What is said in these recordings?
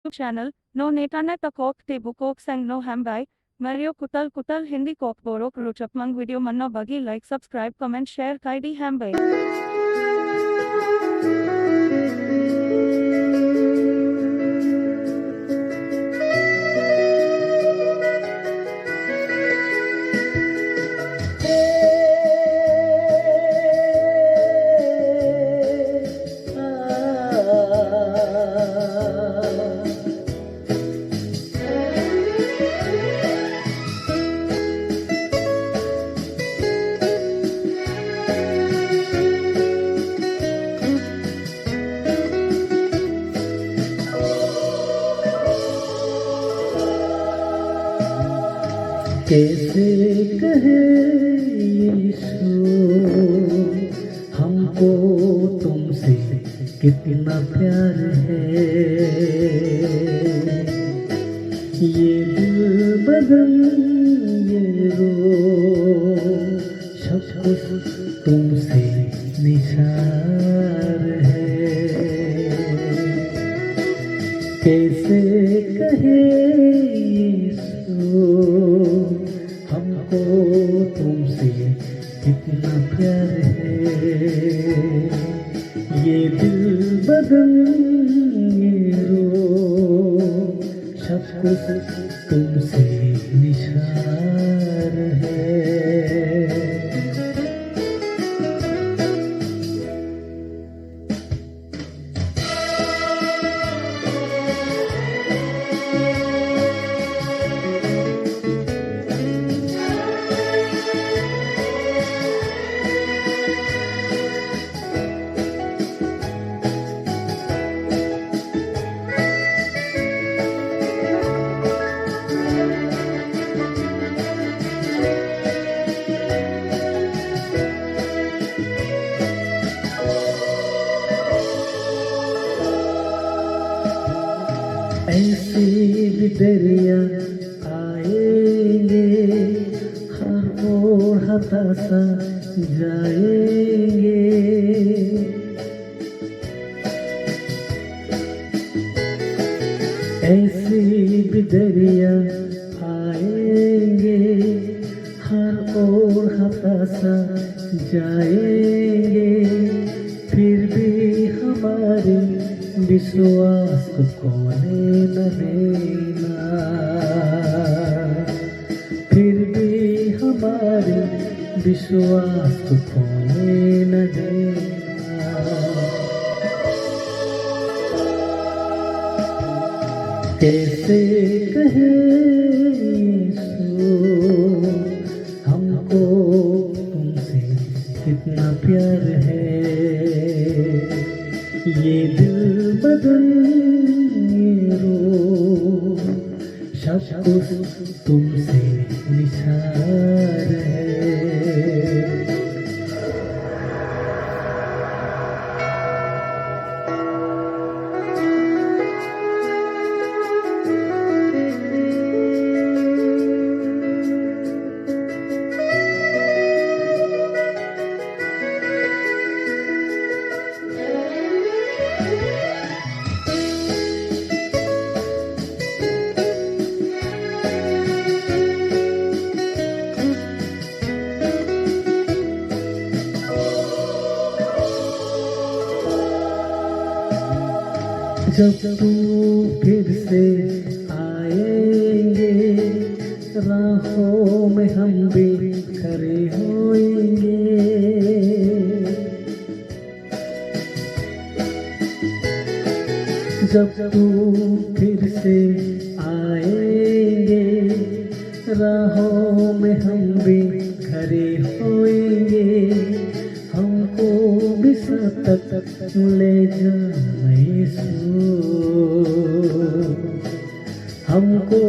channel, no netanet akok te bukok sang no hambai, Mario kutal kutal hindi kok borok ruchapmang video manna bagi like subscribe comment share kaidi hambai. कैसे कहे यीशु हमको तुमसे कितना प्यार है, ये दिल बदन ये रूह सब कुछ तुमसे निसार है। कैसे कहे यीशु हमको तुमसे कितना प्यार है, ये दिल बदन ये रूह सब कुछ तुमसे निसार है। ऐसे भी दरिया आएंगे, हर ओर हताशा जाएंगे। ऐसे भी दरिया आएंगे, हर ओर हताशा जाएंगे, फिर भी हमारे विश्वास को खोने न देना, फिर भी हमारे विश्वास को खोने न देना। कैसे कहे यीशु हमको तुमसे कितना प्यार है, ये दिल बदन ये रूह सब कुछ तुमसे निसार है। जब तू फिर से आएंगे, राहों में हम भी खड़े होएंगे। जब तू फिर से आएंगे, राहों में हम भी खड़े होएंगे, हमको भी साथ तक ले जाना यीशु, हमको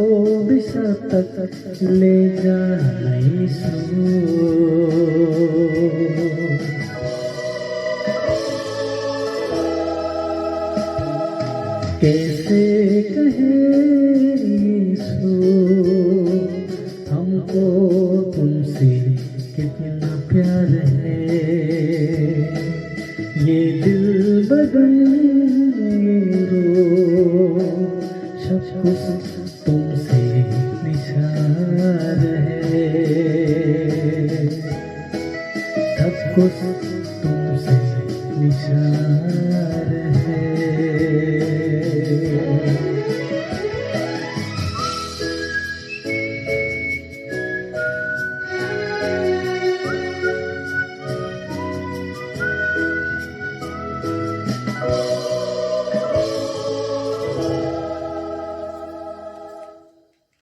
भी साथ तक ले जाना यीशु। कैसे कहे यीशु हमको तुमसे कितना प्यार है, ये दिल बदन ये रूह सब कुछ तुमसे निसार है, सब कुछ तुमसे निसार है।